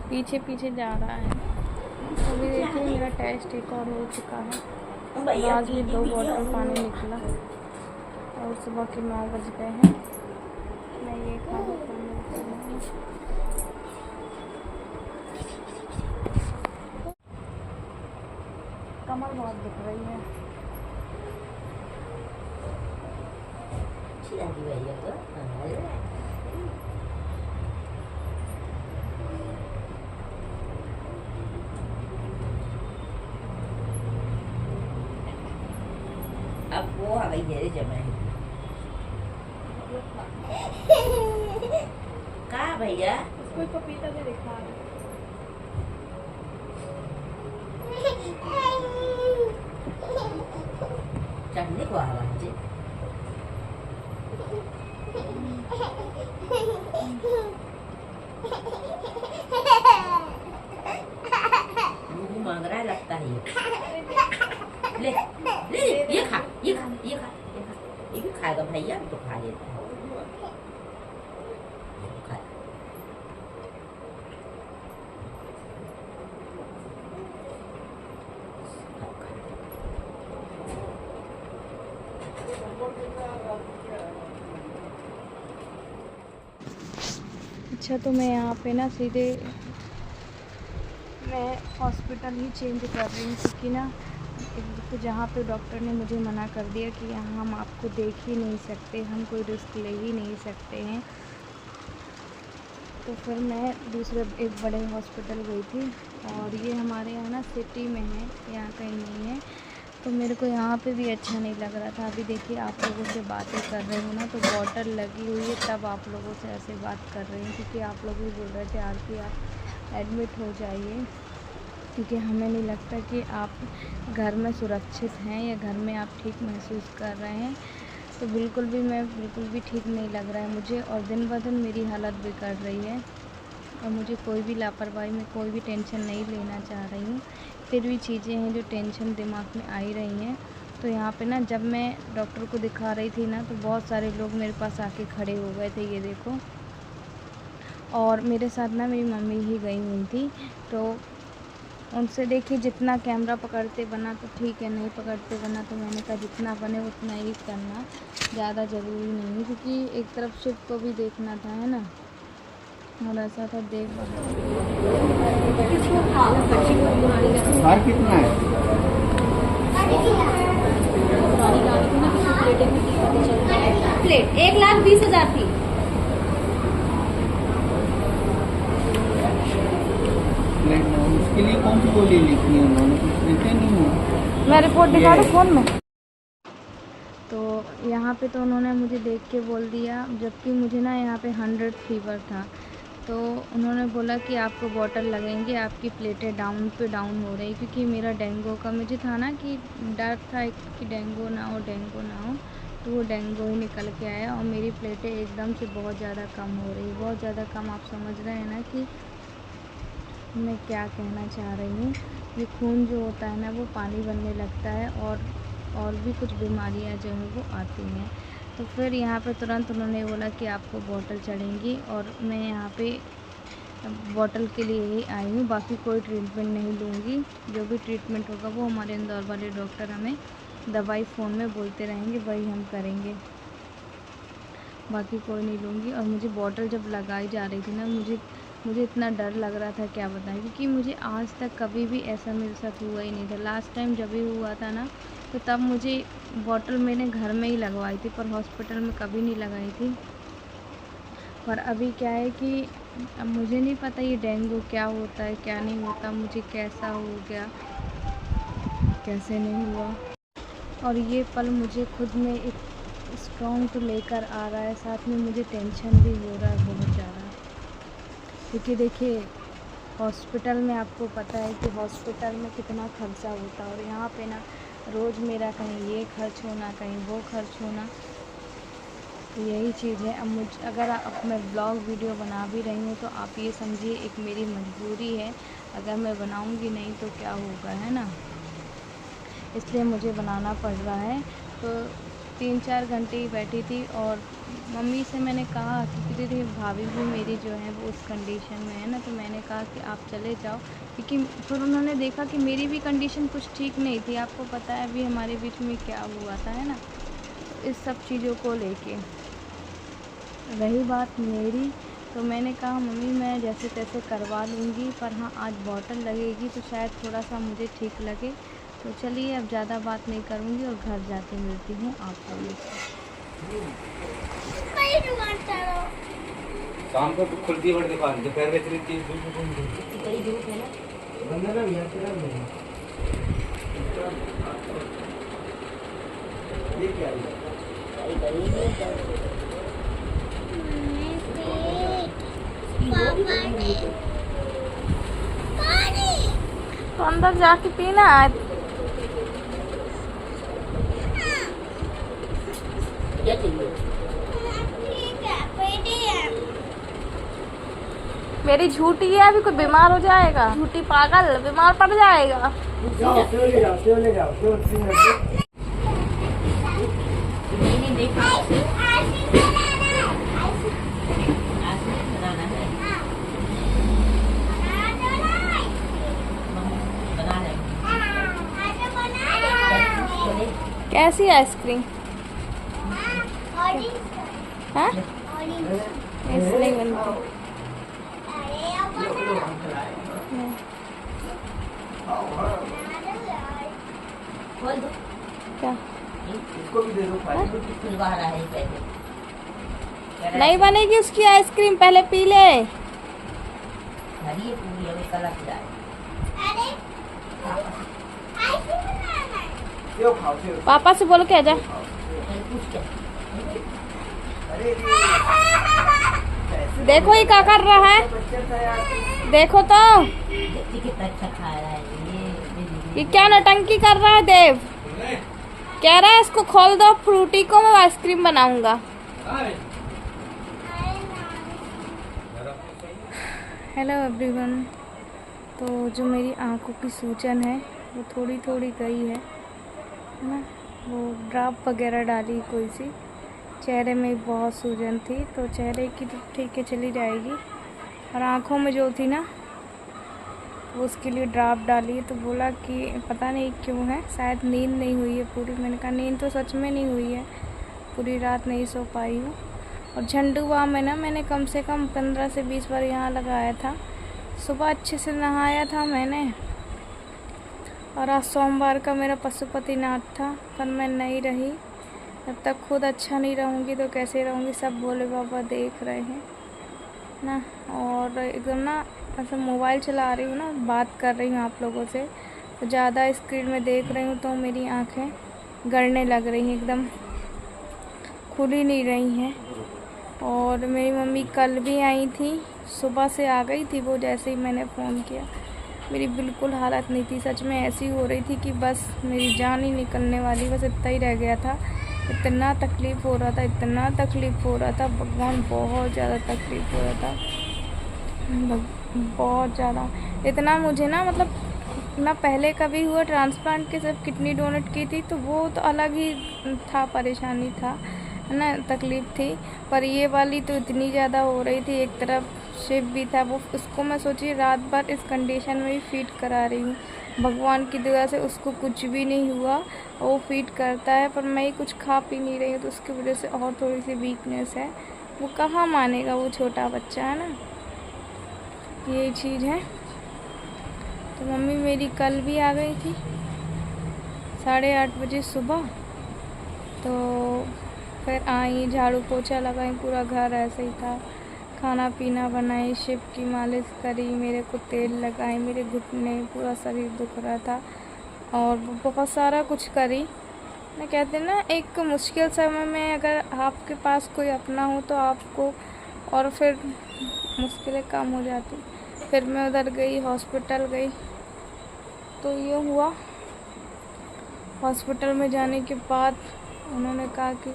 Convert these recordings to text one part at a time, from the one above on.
पीछे पीछे जा रहा है। अभी देखिए मेरा टेस्ट एक और हो चुका है। आज भी 2 बॉटल पानी निकला और सुबह के 9 बज गए हैं। मैं ये खाना कमर बहुत दुख रही है। अब वो आ गई है जमा कहा भैया उसको पपीता से दिखा चढ़ने को आ रहा है मुंह मांग रहा है लगता है ले ले ये खा ये खा ये खा ये खा ये भी खाएगा भैया तो खा लेता है अच्छा, तो मैं यहाँ पे ना सीधे मैं हॉस्पिटल ही चेंज कर रही हूँ, क्योंकि ना तो जहाँ पे डॉक्टर ने मुझे मना कर दिया कि यहाँ हम आपको देख ही नहीं सकते, हम कोई रिस्क ले ही नहीं सकते हैं, तो फिर मैं दूसरे एक बड़े हॉस्पिटल गई थी। और ये हमारे यहाँ ना सिटी में है, यहाँ कहीं नहीं है, तो मेरे को यहाँ पे भी अच्छा नहीं लग रहा था। अभी देखिए आप लोगों से बातें कर रही हूँ ना, तो बॉटल लगी हुई है, तब आप लोगों से ऐसे बात कर रही हूँ, क्योंकि आप लोग भी बोल रहे थे आरती आप एडमिट हो जाइए, क्योंकि हमें नहीं लगता कि आप घर में सुरक्षित हैं या घर में आप ठीक महसूस कर रहे हैं। तो बिल्कुल भी ठीक नहीं लग रहा है मुझे, और दिन ब दिन मेरी हालत बिगड़ रही है, और मुझे कोई भी लापरवाही में कोई भी टेंशन नहीं लेना चाह रही हूँ। फिर भी चीज़ें हैं जो टेंशन दिमाग में आ ही रही हैं। तो यहाँ पे ना जब मैं डॉक्टर को दिखा रही थी ना, तो बहुत सारे लोग मेरे पास आके खड़े हो गए थे, ये देखो। और मेरे साथ ना मेरी मम्मी ही गई हुई थी, तो उनसे देखिए जितना कैमरा पकड़ते बना तो ठीक है, नहीं पकड़ते बना तो मैंने कहा जितना बने उतना ही करना, ज़्यादा ज़रूरी नहीं है, क्योंकि एक तरफ शिफ्ट को भी देखना था, है ना। और ऐसा था देख कितना है? प्लेट 1,20,000 थी। उसके लिए कौन सी गोली लिखी है उन्होंने? कुछ लिखे नहीं है। मैं रिपोर्ट दिखा दूँ फ़ोन में। तो यहाँ पे तो उन्होंने मुझे देख के बोल दिया, जबकि मुझे ना यहाँ पे 100 फीवर था, तो उन्होंने बोला कि आपको बॉटल लगेंगे, आपकी प्लेटें डाउन पे डाउन हो रही, क्योंकि मेरा डेंगू का मुझे था ना कि डर था कि डेंगू ना हो, तो वो डेंगू ही निकल के आया, और मेरी प्लेटें एकदम से बहुत ज़्यादा कम हो रही, बहुत ज़्यादा कम। आप समझ रहे हैं ना कि मैं क्या कहना चाह रही हूँ। ये खून जो होता है ना वो पानी बनने लगता है, और भी कुछ बीमारियाँ जो हैं वो आती हैं। तो फिर यहाँ पे तुरंत उन्होंने बोला कि आपको बॉटल चढ़ेंगी, और मैं यहाँ पे बॉटल के लिए ही आई हूँ, बाकी कोई ट्रीटमेंट नहीं लूँगी। जो भी ट्रीटमेंट होगा वो हमारे इंदौर वाले डॉक्टर हमें दवाई फ़ोन में बोलते रहेंगे, वही हम करेंगे, बाकी कोई नहीं लूँगी। और मुझे बॉटल जब लगाई जा रही थी ना, मुझे इतना डर लग रहा था क्या बताएं, क्योंकि मुझे आज तक कभी भी ऐसा मेरे साथ हुआ ही नहीं था। लास्ट टाइम जब भी हुआ था ना, तो तब मुझे बॉटल मैंने घर में ही लगवाई थी, पर हॉस्पिटल में कभी नहीं लगाई थी। पर अभी क्या है कि अब मुझे नहीं पता ये डेंगू क्या होता है क्या नहीं होता, मुझे कैसा हो गया कैसे नहीं हुआ। और ये पल मुझे खुद में एक स्ट्रॉन्ग तो लेकर आ रहा है, साथ में मुझे टेंशन भी हो रहा है बहुत ज़्यादा, क्योंकि देखिए हॉस्पिटल में आपको पता है कि हॉस्पिटल में कितना खर्चा होता है, और यहाँ पे ना रोज़ मेरा कहीं ये खर्च होना, कहीं वो खर्च होना, तो यही चीज़ है। अब मैं ब्लॉग वीडियो बना भी रही हूँ तो आप ये समझिए एक मेरी मजबूरी है। अगर मैं बनाऊँगी नहीं तो क्या होगा, है ना, इसलिए मुझे बनाना पड़ रहा है। तो 3-4 घंटे ही बैठी थी और मम्मी से मैंने कहा कि दीदी भाभी भी मेरी जो है वो उस कंडीशन में है ना, तो मैंने कहा कि आप चले जाओ, क्योंकि फिर उन्होंने देखा कि मेरी भी कंडीशन कुछ ठीक नहीं थी। आपको पता है अभी हमारे बीच में क्या हुआ था, है ना। तो इस सब चीज़ों को लेके रही बात मेरी, तो मैंने कहा मम्मी मैं जैसे तैसे करवा लूँगी, पर हाँ आज बॉटल लगेगी तो शायद थोड़ा सा मुझे ठीक लगे। तो चलिए अब ज़्यादा बात नहीं करूँगी और घर जाके मिलती हूँ आप लोगों से। शाम को तो खुलती है बड़ी दुकान, दोपहर में इतनी तेज धूप बड़ी धूप है ना। बंदा ना भैया तेरा नहीं ये क्या है? तो अंदर जाके पीना है। क्या चाहिए? मेरी झूठी है, अभी कोई बीमार हो जाएगा, झूठी पागल बीमार पड़ जाएगा। मैंने देखा बनाना है, बना रहे कैसी आइसक्रीम? हाँ ऐसे नहीं बनती। खोल दो। क्या इसको भी दे दो, खुल बाहर आ रही पैसे। नहीं बनेगी उसकी आइसक्रीम, पहले पी ले। हरी है पूरी, अभी कलर खिला यो खाओ यो। पापा से बोलो के आजा। कुछ क्या देखो ये क्या कर रहा है, देखो तो देखती कितना अच्छा खा रहा है ये क्या नौटंकी कर रहा है। देव कह रहा है इसको खोल दो फ्रूटी को, मैं आइसक्रीम बनाऊंगा। Hello everyone. तो जो मेरी आंखों की सूजन है वो थोड़ी थोड़ी गई है ना। वो ड्रॉप वगैरह डाली कोई सी, चेहरे में बहुत सूजन थी तो चेहरे की तो ठीक है चली जाएगी, और आँखों में जो थी ना वो उसके लिए ड्रॉप डाली। तो बोला कि पता नहीं क्यों है, शायद नींद नहीं हुई है पूरी। मैंने कहा नींद तो सच में नहीं हुई है, पूरी रात नहीं सो पाई हूँ। और झंडू बाम में ना मैंने कम से कम 15 से 20 बार यहाँ लगाया था। सुबह अच्छे से नहाया था मैंने, और आज सोमवार का मेरा पशुपतिनाथ था, पर मैं नहीं रही। जब तक खुद अच्छा नहीं रहूँगी तो कैसे रहूँगी, सब भोले बाबा देख रहे हैं ना। और एकदम ना ऐसा मोबाइल चला रही हूँ ना, बात कर रही हूँ आप लोगों से, तो ज़्यादा स्क्रीन में देख रही हूँ तो मेरी आँखें गड़ने लग रही हैं, एकदम खुल ही नहीं रही हैं। और मेरी मम्मी कल भी आई थी, सुबह से आ गई थी वो, जैसे ही मैंने फ़ोन किया। मेरी बिल्कुल हालत नहीं थी, सच में ऐसी हो रही थी कि बस मेरी जान ही निकलने वाली, बस इतना ही रह गया था। इतना तकलीफ़ हो रहा था, इतना तकलीफ़ हो रहा था भगवान, बहुत ज़्यादा तकलीफ़ हो रहा था, बहुत ज़्यादा। इतना मुझे ना मतलब ना पहले कभी हुआ ट्रांसप्लांट के, सिर्फ किडनी डोनेट की थी तो वो तो अलग ही था, परेशानी था, है ना, तकलीफ़ थी। पर ये वाली तो इतनी ज़्यादा हो रही थी। एक तरफ शिव भी था, वो उसको मैं सोची रात भर इस कंडीशन में ही फीड करा रही हूँ। भगवान की दुआ से उसको कुछ भी नहीं हुआ, वो फीड करता है, पर मैं ही कुछ खा पी नहीं रही हूँ तो उसकी वजह से और थोड़ी सी वीकनेस है। वो कहाँ मानेगा, वो छोटा बच्चा है ना, ये चीज़ है। तो मम्मी मेरी कल भी आ गई थी 8:30 बजे सुबह, तो फिर आई, झाड़ू पोछा लगाई, पूरा घर ऐसे ही था, खाना पीना बनाई, शिव की मालिश करी, मेरे को तेल लगाई, मेरे घुटने पूरा शरीर दुख रहा था, और बहुत सारा कुछ करी। मैं कहते ना एक मुश्किल समय में अगर आपके पास कोई अपना हो तो आपको और फिर मुश्किलें कम हो जाती। फिर मैं उधर गई, हॉस्पिटल गई, तो ये हुआ। हॉस्पिटल में जाने के बाद उन्होंने कहा कि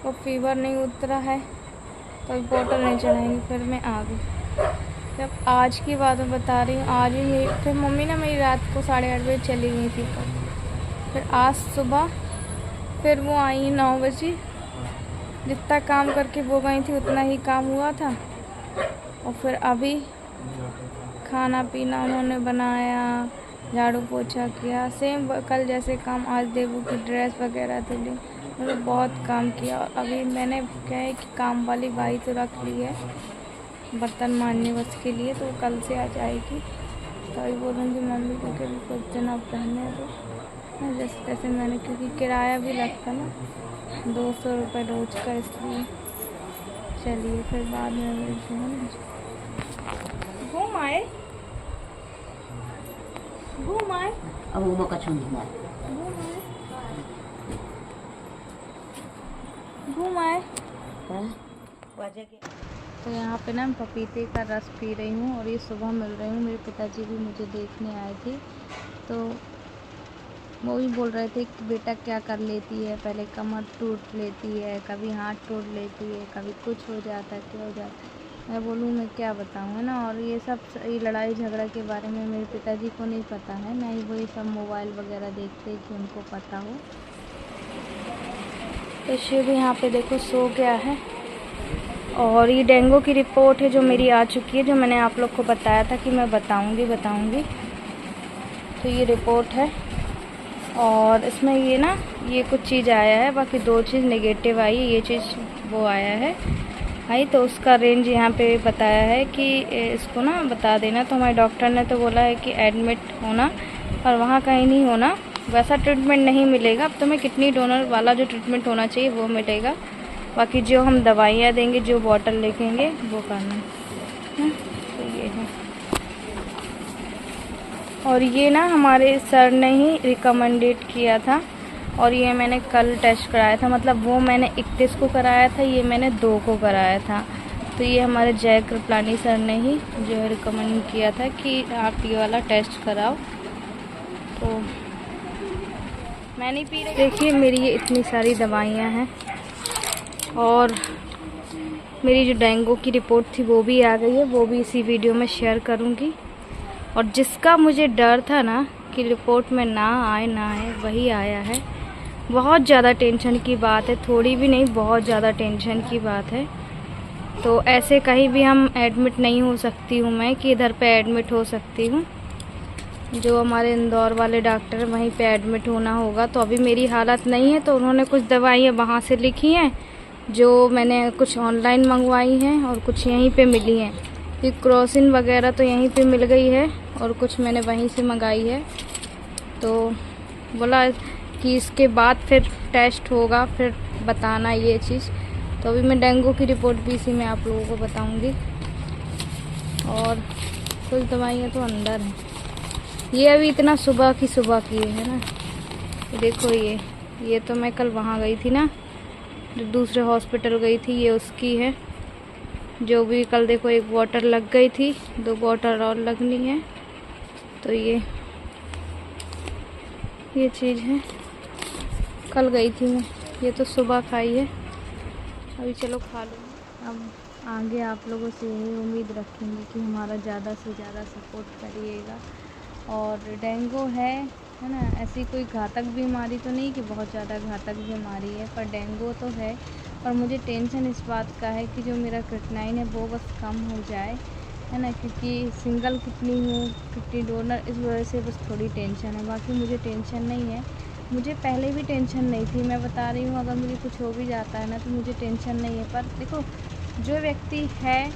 को फीवर नहीं उतरा है तो अभी बॉटल नहीं चढ़ाएंगी। फिर मैं आ गई। जब आज की बात मैं बता रही हूँ, आज ही फिर मम्मी ना मेरी रात को 8:30 बजे चली गई थी। फिर आज सुबह फिर वो आई 9 बजे। जितना काम करके वो गई थी उतना ही काम हुआ था। और फिर अभी खाना पीना उन्होंने बनाया, झाड़ू पोछा किया, सेम कल जैसे काम। आज देवू की ड्रेस वगैरह धुली, मतलब बहुत काम किया। और अभी मैंने क्या है कि काम वाली बाई तो रख ली है बर्तन मांजने बस के लिए, तो कल से आ जाएगी। तो अभी बोलूँगी मम्मी क्योंकि अभी कुछ दिन आप रहने दो जैसे तैसे मैंने, क्योंकि किराया भी लगता ना 200 रुपये रोज़ का, इसलिए। चलिए फिर बाद में मिलते हैं। घूम आए अब वो मौका छूंगी मार घूम आए। तो यहाँ पे ना पपीते का रस पी रही हूँ और ये सुबह मिल रही हूँ। मेरे पिताजी भी मुझे देखने आए थे, तो वो भी बोल रहे थे कि बेटा क्या कर लेती है, पहले कमर टूट लेती है, कभी हाथ टूट लेती है, कभी कुछ हो जाता है, क्या हो जाता है। मैं बोलूँ मैं क्या बताऊँ, है ना। और ये सब ये लड़ाई झगड़ा के बारे में मेरे पिताजी को नहीं पता है, ना ही वो ये सब मोबाइल वगैरह देखते कि उनको पता हो। तो शिव यहाँ पे देखो सो गया है। और ये डेंगू की रिपोर्ट है जो मेरी आ चुकी है, जो मैंने आप लोग को बताया था कि मैं बताऊंगी। तो ये रिपोर्ट है और इसमें ये ना ये कुछ चीज़ आया है, बाकी 2 चीज़ नेगेटिव आई है। ये चीज़ वो आया है भाई, तो उसका रेंज यहाँ पे बताया है कि इसको ना बता देना। तो हमारे डॉक्टर ने तो बोला है कि एडमिट होना, और वहाँ कहीं नहीं होना, वैसा ट्रीटमेंट नहीं मिलेगा। अब तुम्हें किडनी डोनर वाला जो ट्रीटमेंट होना चाहिए वो मिलेगा, बाकी जो हम दवाइयाँ देंगे, जो बॉटल लिखेंगे वो करना है। तो ये है। और ये ना हमारे सर ने ही रिकमेंडेड किया था, और ये मैंने कल टेस्ट कराया था, मतलब वो मैंने 31 को कराया था, ये मैंने 2 को कराया था। तो ये हमारे जय कृपलानी सर ने ही जो है रिकमेंड किया था कि आप ये वाला टेस्ट कराओ। तो मैं नहीं पी रही। देखिए मेरी ये इतनी सारी दवाइयाँ हैं, और मेरी जो डेंगू की रिपोर्ट थी वो भी आ गई है, वो भी इसी वीडियो में शेयर करूँगी। और जिसका मुझे डर था ना कि रिपोर्ट में ना आए वही आया है। बहुत ज़्यादा टेंशन की बात है, थोड़ी भी नहीं, बहुत ज़्यादा टेंशन की बात है। तो ऐसे कहीं भी हम एडमिट नहीं हो सकती हूँ मैं कि इधर पे एडमिट हो सकती हूँ। जो हमारे इंदौर वाले डॉक्टर वहीं पे एडमिट होना होगा। तो अभी मेरी हालत नहीं है, तो उन्होंने कुछ दवाइयाँ वहाँ से लिखी हैं, जो मैंने कुछ ऑनलाइन मंगवाई हैं और कुछ यहीं पे मिली हैं। ये क्रोसिन वगैरह तो यहीं पे मिल गई है, और कुछ मैंने वहीं से मंगाई है। तो बोला कि इसके बाद फिर टेस्ट होगा, फिर बताना ये चीज़। तो अभी मैं डेंगू की रिपोर्ट भी इसी में आप लोगों को बताऊंगी। और कुछ दवाइयाँ तो अंदर हैं, ये अभी इतना सुबह की है ना। देखो ये तो मैं कल वहाँ गई थी ना, जो दूसरे हॉस्पिटल गई थी, ये उसकी है। जो भी कल देखो 1 बॉटल लग गई थी, 2 बॉटल और लगनी है। तो ये चीज़ है, कल गई थी मैं, ये तो सुबह खाई है। अभी चलो खा लो। अब आगे आप लोगों से यही उम्मीद रखेंगे कि हमारा ज़्यादा से ज़्यादा सपोर्ट करिएगा। और डेंगू है ना, ऐसी कोई घातक बीमारी तो नहीं कि बहुत ज़्यादा घातक बीमारी है, पर डेंगू तो है। और मुझे टेंशन इस बात का है कि जो मेरा क्रिएटिनिन है वो बस कम हो जाए, है ना, क्योंकि सिंगल किडनी हूँ, किडनी डोनर, इस वजह से बस थोड़ी टेंशन है। बाकी मुझे टेंशन नहीं है, मुझे पहले भी टेंशन नहीं थी। मैं बता रही हूँ, अगर मुझे कुछ हो भी जाता है ना तो मुझे टेंशन नहीं है। पर देखो, जो व्यक्ति है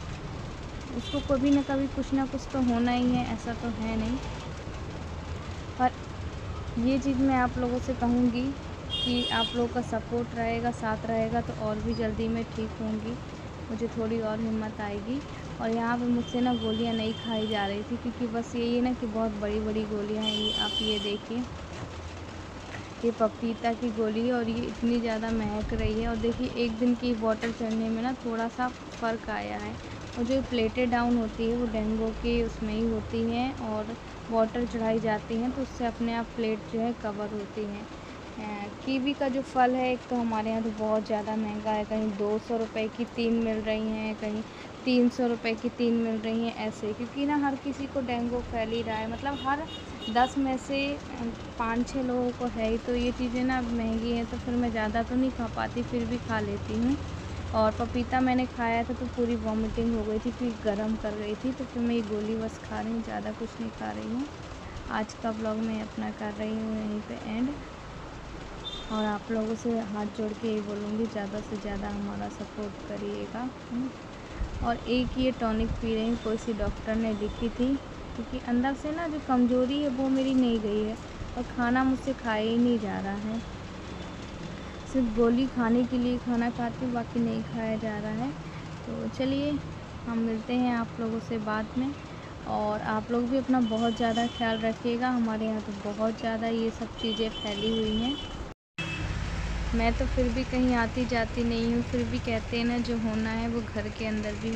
उसको कभी ना कभी कुछ ना कुछ तो होना ही है, ऐसा तो है नहीं। पर ये चीज़ मैं आप लोगों से कहूँगी कि आप लोगों का सपोर्ट रहेगा, साथ रहेगा, तो और भी जल्दी मैं ठीक होंगी, मुझे थोड़ी और हिम्मत आएगी। और यहाँ पे मुझसे ना गोलियाँ नहीं खाई जा रही थी, क्योंकि बस यही है ना कि बहुत बड़ी बड़ी गोलियाँ हैं। ये आप ये देखिए, ये पपीता की गोली है, और ये इतनी ज़्यादा महक रही है। और देखिए 1 दिन की बॉटल चढ़ने में ना थोड़ा सा फ़र्क आया है। और जो प्लेटें डाउन होती है वो डेंगू की उसमें ही होती हैं, और बॉटल चढ़ाई जाती हैं तो उससे अपने आप प्लेट जो है कवर होती हैं। कीवी का जो फल है, एक तो हमारे यहाँ तो बहुत ज़्यादा महंगा है, कहीं 200 रुपए की 3 मिल रही हैं, कहीं 300 रुपए की 3 मिल रही हैं ऐसे, क्योंकि ना हर किसी को डेंगू फैल ही रहा है, मतलब हर 10 में से 5-6 लोगों को है ही। तो ये चीज़ें ना महंगी हैं तो फिर मैं ज़्यादा तो नहीं खा पाती, फिर भी खा लेती हूँ। और पपीता मैंने खाया था तो पूरी वॉमिटिंग हो गई थी, फिर गर्म कर गई थी, तो फिर मैं ये गोली बस खा रही हूँ, ज़्यादा कुछ नहीं खा रही हूँ। आज का ब्लॉग मैं अपना कर रही हूँ यहीं पे एंड, और आप लोगों से हाथ जोड़ के ये बोलूँगी ज़्यादा से ज़्यादा हमारा सपोर्ट करिएगा। और एक ये टॉनिक पी रही हूँ, कोई सी डॉक्टर ने लिखी थी, क्योंकि अंदर से ना जो कमज़ोरी है वो मेरी नहीं गई है, और खाना मुझसे खाया ही नहीं जा रहा है, सिर्फ गोली खाने के लिए खाना खाती हूँ, बाकी नहीं खाया जा रहा है। तो चलिए हम मिलते हैं आप लोगों से बाद में, और आप लोग भी अपना बहुत ज़्यादा ख्याल रखिएगा। हमारे यहाँ तो बहुत ज़्यादा ये सब चीज़ें फैली हुई हैं। मैं तो फिर भी कहीं आती जाती नहीं हूँ, फिर भी कहते हैं ना जो होना है वो घर के अंदर भी